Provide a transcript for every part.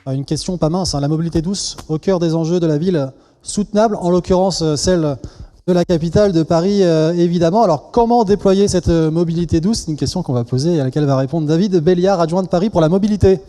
Une question pas mince, hein, la mobilité douce au cœur des enjeux de la ville soutenable, en l'occurrence celle de la capitale de Paris, évidemment. Alors, comment déployer cette mobilité douce? C'est une question qu'on va poser et à laquelle va répondre David Béliard, adjoint de Paris pour la mobilité.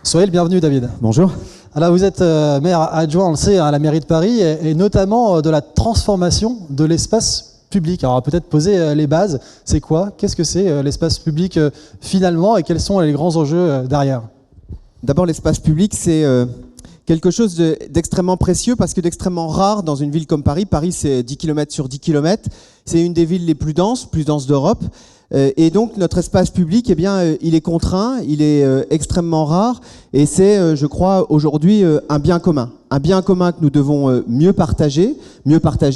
Soyez le bienvenu, David. Bonjour. Alors, vous êtes maire adjoint, on le sait, à la mairie de Paris, et notamment de la transformation de l'espace public. Alors, on va peut-être poser les bases. C'est quoi? Qu'est-ce que c'est l'espace public finalement, et quels sont les grands enjeux derrière? D'abord, l'espace public, c'est quelque chose d'extrêmement précieux parce que d'extrêmement rare dans une ville comme Paris. Paris, c'est 10 km sur 10 km. C'est une des villes les plus denses d'Europe. Et donc, notre espace public, eh bien, il est contraint, il est extrêmement rare. Et c'est, je crois, aujourd'hui, un bien commun. Un bien commun que nous devons mieux partager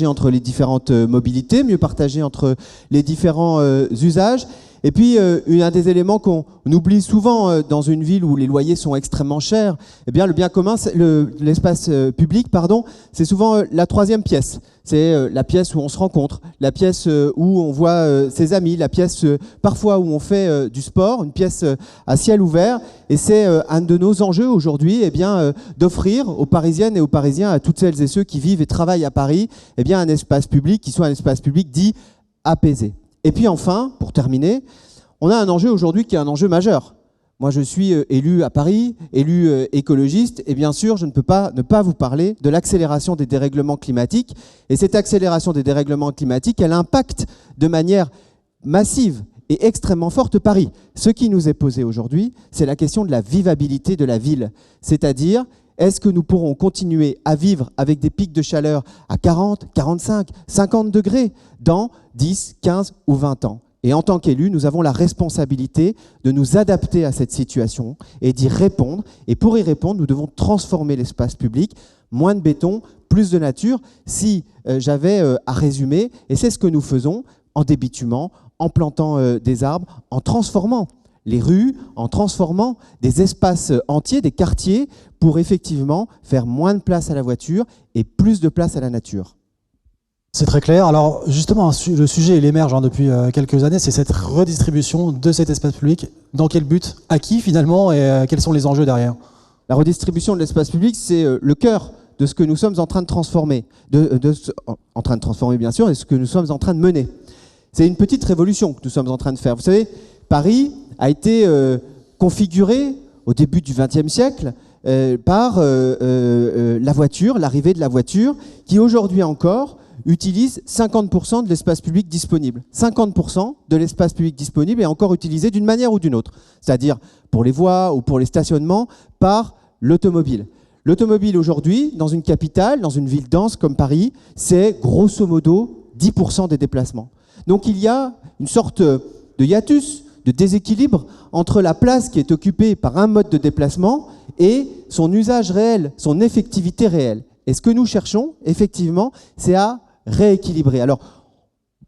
entre les différentes mobilités, mieux partager entre les différents usages. Et puis, un des éléments qu'on oublie souvent dans une ville où les loyers sont extrêmement chers, eh bien, le bien commun, l'espace public, c'est souvent la troisième pièce. C'est la pièce où on se rencontre, la pièce où on voit ses amis, la pièce parfois où on fait du sport, une pièce à ciel ouvert. Et c'est un de nos enjeux aujourd'hui, eh bien, d'offrir aux Parisiennes et aux Parisiens, à toutes celles et ceux qui vivent et travaillent à Paris, eh bien, un espace public qui soit un espace public dit apaisé. Et puis enfin, pour terminer, on a un enjeu aujourd'hui qui est un enjeu majeur. Moi, je suis élu à Paris, élu écologiste, et bien sûr, je ne peux pas ne pas vous parler de l'accélération des dérèglements climatiques. Et cette accélération des dérèglements climatiques, elle impacte de manière massive et extrêmement forte Paris. Ce qui nous est posé aujourd'hui, c'est la question de la vivabilité de la ville. C'est-à-dire, est-ce que nous pourrons continuer à vivre avec des pics de chaleur à 40, 45, 50 degrés dans 10, 15 ou 20 ans? Et en tant qu'élus, nous avons la responsabilité de nous adapter à cette situation et d'y répondre. Et pour y répondre, nous devons transformer l'espace public. Moins de béton, plus de nature. Si j'avais à résumer, et c'est ce que nous faisons en débitumant, en plantant des arbres, en transformant les rues, en transformant des espaces entiers, des quartiers, pour effectivement faire moins de place à la voiture et plus de place à la nature. C'est très clair. Alors justement, le sujet il émerge depuis quelques années, c'est cette redistribution de cet espace public. Dans quel but? À qui finalement? Et quels sont les enjeux derrière? La redistribution de l'espace public, c'est le cœur de ce que nous sommes en train de transformer. En train de transformer bien sûr, et ce que nous sommes en train de mener. C'est une petite révolution que nous sommes en train de faire. Vous savez, Paris a été configuré au début du XXe siècle par la voiture, l'arrivée de la voiture, qui aujourd'hui encore utilise 50% de l'espace public disponible. 50% de l'espace public disponible est encore utilisé d'une manière ou d'une autre, c'est-à-dire pour les voies ou pour les stationnements, par l'automobile. L'automobile aujourd'hui, dans une capitale, dans une ville dense comme Paris, c'est grosso modo 10% des déplacements. Donc il y a une sorte de hiatus, de déséquilibre entre la place qui est occupée par un mode de déplacement et son usage réel, son effectivité réelle. Et ce que nous cherchons, effectivement, c'est à rééquilibrer. Alors,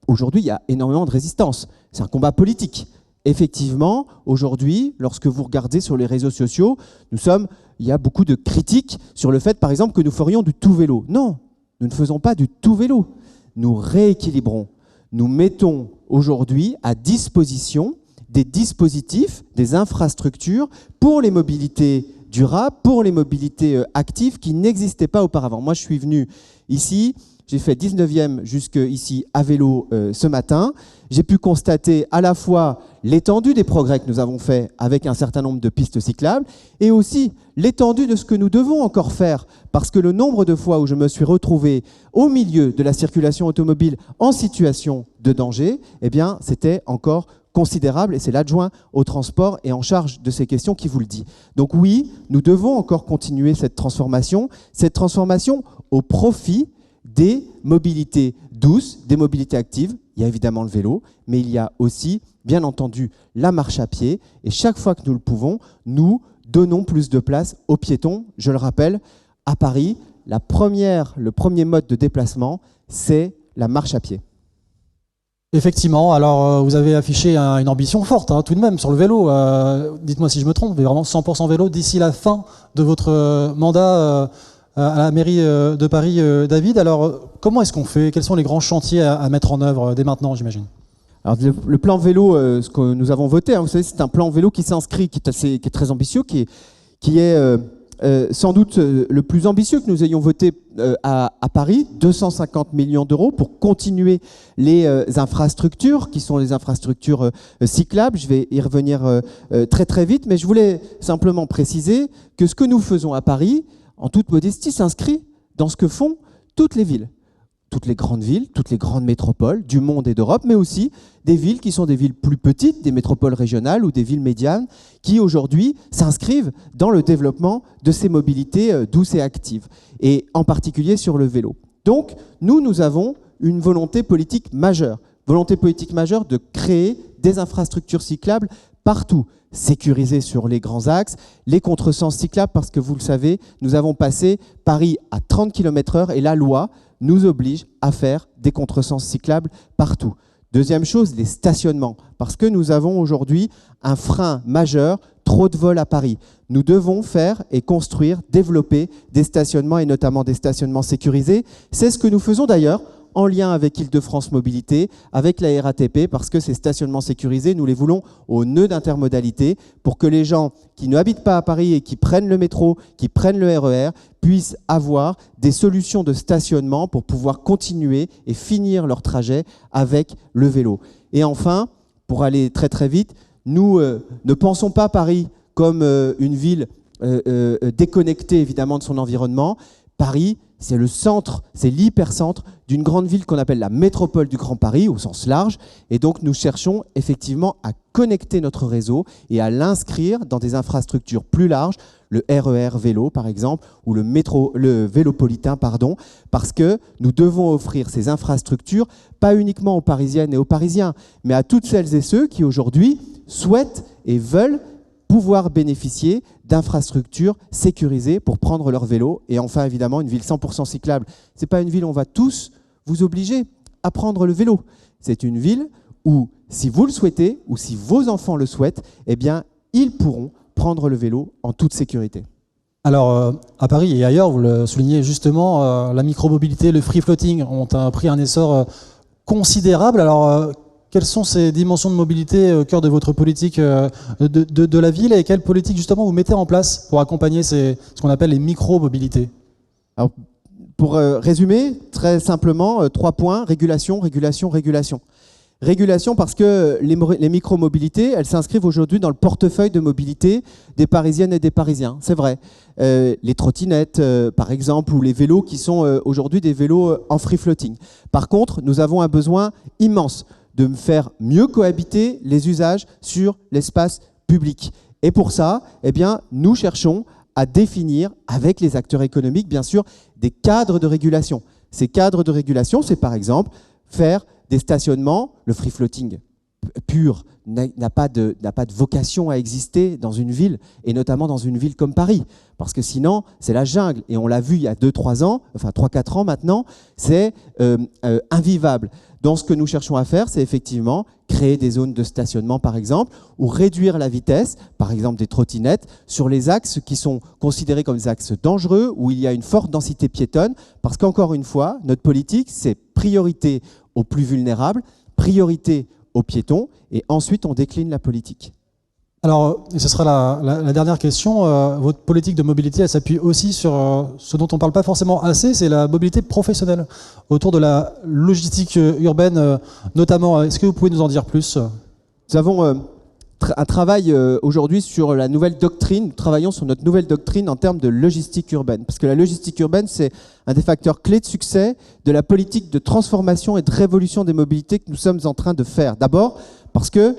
aujourd'hui, il y a énormément de résistance. C'est un combat politique. Effectivement, aujourd'hui, lorsque vous regardez sur les réseaux sociaux, il y a beaucoup de critiques sur le fait, par exemple, que nous ferions du tout vélo. Non, nous ne faisons pas du tout vélo. Nous rééquilibrons. Nous mettons aujourd'hui à disposition des dispositifs, des infrastructures pour les mobilités durables, pour les mobilités actives qui n'existaient pas auparavant. Moi, je suis venu ici, j'ai fait 19e jusqu'ici à vélo ce matin. J'ai pu constater à la fois l'étendue des progrès que nous avons faits avec un certain nombre de pistes cyclables et aussi l'étendue de ce que nous devons encore faire, parce que le nombre de fois où je me suis retrouvé au milieu de la circulation automobile en situation de danger, eh bien, c'était encore considérable, et c'est l'adjoint au transport et en charge de ces questions qui vous le dit. Donc oui, nous devons encore continuer cette transformation au profit des mobilités douces, des mobilités actives. Il y a évidemment le vélo, mais il y a aussi, bien entendu, la marche à pied. Et chaque fois que nous le pouvons, nous donnons plus de place aux piétons. Je le rappelle, à Paris, le premier mode de déplacement, c'est la marche à pied. Effectivement, alors vous avez affiché une ambition forte tout de même sur le vélo. Dites-moi si je me trompe, mais vraiment 100% vélo d'ici la fin de votre mandat à la mairie de Paris, David. Alors comment est-ce qu'on fait? Quels sont les grands chantiers à mettre en œuvre dès maintenant, j'imagine? Alors, le plan vélo, ce que nous avons voté, hein, vous savez, c'est un plan vélo qui s'inscrit, qui est très ambitieux, qui est sans doute le plus ambitieux que nous ayons voté à Paris, 250 millions d'euros pour continuer les infrastructures, qui sont les infrastructures cyclables. Je vais y revenir très très vite, mais je voulais simplement préciser que ce que nous faisons à Paris, en toute modestie, s'inscrit dans ce que font toutes les villes. Toutes les grandes villes, toutes les grandes métropoles du monde et d'Europe, mais aussi des villes qui sont des villes plus petites, des métropoles régionales ou des villes médianes, qui aujourd'hui s'inscrivent dans le développement de ces mobilités douces et actives, et en particulier sur le vélo. Donc, nous avons une volonté politique majeure de créer des infrastructures cyclables partout, sécurisées sur les grands axes, les contresens cyclables, parce que vous le savez, nous avons passé Paris à 30 km/h et la loi nous oblige à faire des contresens cyclables partout. Deuxième chose, les stationnements, parce que nous avons aujourd'hui un frein majeur, trop de vols à Paris. Nous devons faire et construire, développer des stationnements et notamment des stationnements sécurisés. C'est ce que nous faisons d'ailleurs en lien avec Île-de-France Mobilité, avec la RATP, parce que ces stationnements sécurisés, nous les voulons au nœud d'intermodalité pour que les gens qui n'habitent pas à Paris et qui prennent le métro, qui prennent le RER, puissent avoir des solutions de stationnement pour pouvoir continuer et finir leur trajet avec le vélo. Et enfin, pour aller très très vite, nous ne pensons pas Paris comme une ville déconnectée évidemment de son environnement. Paris, c'est le centre, c'est l'hypercentre d'une grande ville qu'on appelle la métropole du Grand Paris au sens large. Et donc nous cherchons effectivement à connecter notre réseau et à l'inscrire dans des infrastructures plus larges, le RER vélo par exemple, ou le vélopolitain, parce que nous devons offrir ces infrastructures pas uniquement aux Parisiennes et aux Parisiens, mais à toutes celles et ceux qui aujourd'hui souhaitent et veulent pouvoir bénéficier d'infrastructures sécurisées pour prendre leur vélo. Et enfin, évidemment, une ville 100% cyclable. Ce n'est pas une ville où on va tous vous obliger à prendre le vélo. C'est une ville où, si vous le souhaitez, ou si vos enfants le souhaitent, eh bien, ils pourront prendre le vélo en toute sécurité. Alors, à Paris et ailleurs, vous le soulignez justement, la micromobilité, le free floating ont pris un essor considérable. Alors, quelles sont ces dimensions de mobilité au cœur de votre politique de la ville et quelle politique justement vous mettez en place pour accompagner ce qu'on appelle les micro-mobilités? Alors, pour résumer, très simplement, 3 points, régulation, régulation, régulation. Régulation parce que les micro-mobilités, elles s'inscrivent aujourd'hui dans le portefeuille de mobilité des Parisiennes et des Parisiens, c'est vrai. Les trottinettes, par exemple, ou les vélos qui sont aujourd'hui des vélos en free floating. Par contre, nous avons un besoin immense de faire mieux cohabiter les usages sur l'espace public. Et pour ça, eh bien, nous cherchons à définir, avec les acteurs économiques, bien sûr, des cadres de régulation. Ces cadres de régulation, c'est par exemple faire des stationnements, le free floating pur n'a pas de vocation à exister dans une ville, et notamment dans une ville comme Paris, parce que sinon, c'est la jungle. Et on l'a vu il y a 2-3 ans, enfin 3-4 ans maintenant, c'est invivable. Donc ce que nous cherchons à faire, c'est effectivement créer des zones de stationnement, par exemple, ou réduire la vitesse, par exemple des trottinettes, sur les axes qui sont considérés comme des axes dangereux, où il y a une forte densité piétonne, parce qu'encore une fois, notre politique, c'est priorité aux plus vulnérables, priorité aux piétons, et ensuite on décline la politique. Alors, et ce sera la dernière question, votre politique de mobilité, elle s'appuie aussi sur ce dont on ne parle pas forcément assez, c'est la mobilité professionnelle, autour de la logistique urbaine notamment. Est-ce que vous pouvez nous en dire plus? Nous avons un travail aujourd'hui sur la nouvelle doctrine, nous travaillons sur notre nouvelle doctrine en termes de logistique urbaine, parce que la logistique urbaine, c'est un des facteurs clés de succès de la politique de transformation et de révolution des mobilités que nous sommes en train de faire. D'abord, parce que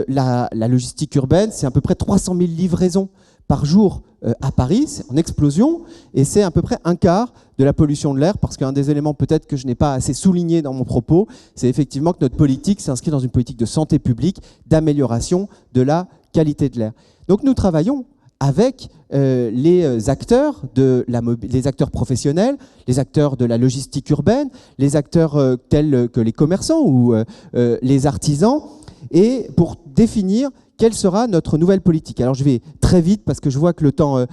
la logistique urbaine, c'est à peu près 300 000 livraisons par jour à Paris, c'est en explosion, et c'est à peu près un quart de la pollution de l'air, parce qu'un des éléments peut-être que je n'ai pas assez souligné dans mon propos, c'est effectivement que notre politique s'inscrit dans une politique de santé publique, d'amélioration de la qualité de l'air. Donc nous travaillons avec les acteurs les acteurs professionnels, les acteurs de la logistique urbaine, les acteurs tels que les commerçants ou les artisans, et pour définir quelle sera notre nouvelle politique. Alors je vais très vite parce que je vois que le temps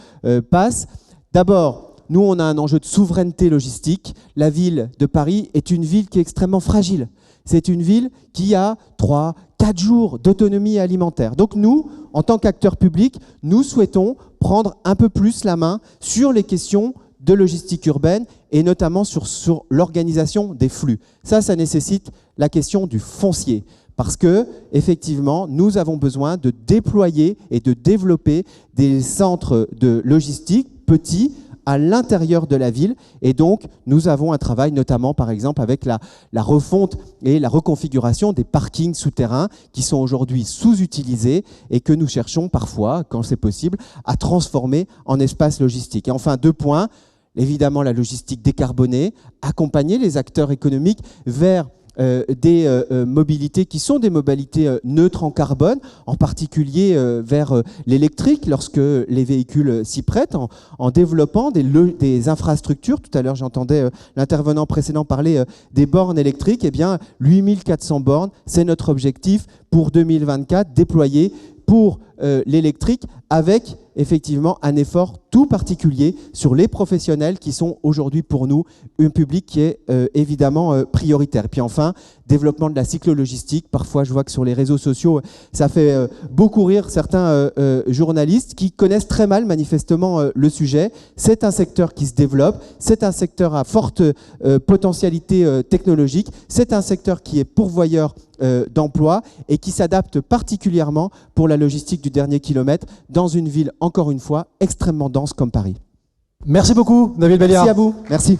passe. D'abord, nous on a un enjeu de souveraineté logistique. La ville de Paris est une ville qui est extrêmement fragile. c'est une ville qui a 3, 4 jours d'autonomie alimentaire. Donc nous, en tant qu'acteurs publics, nous souhaitons prendre un peu plus la main sur les questions de logistique urbaine et notamment sur l'organisation des flux. Ça nécessite la question du foncier. Parce que, effectivement, nous avons besoin de déployer et de développer des centres de logistique petits à l'intérieur de la ville. Et donc, nous avons un travail, notamment, par exemple, avec la refonte et la reconfiguration des parkings souterrains qui sont aujourd'hui sous-utilisés et que nous cherchons parfois, quand c'est possible, à transformer en espace logistique. Et enfin, 2 points. Évidemment, la logistique décarbonée, accompagner les acteurs économiques vers des mobilités qui sont des mobilités neutres en carbone, en particulier vers l'électrique lorsque les véhicules s'y prêtent, en développant des infrastructures. Tout à l'heure, j'entendais l'intervenant précédent parler des bornes électriques. Eh bien, 8400 bornes, c'est notre objectif pour 2024, déployé pour l'électrique avec effectivement un effort tout particulier sur les professionnels qui sont aujourd'hui pour nous un public qui est évidemment prioritaire. Et puis enfin, développement de la cyclo-logistique. Parfois, je vois que sur les réseaux sociaux, ça fait beaucoup rire certains journalistes qui connaissent très mal manifestement le sujet. C'est un secteur qui se développe, c'est un secteur à forte potentialité technologique, c'est un secteur qui est pourvoyeur d'emplois et qui s'adapte particulièrement pour la logistique du dernier kilomètre dans une ville, encore une fois, extrêmement dense comme Paris. Merci beaucoup, David Belliard. Merci à vous. Merci.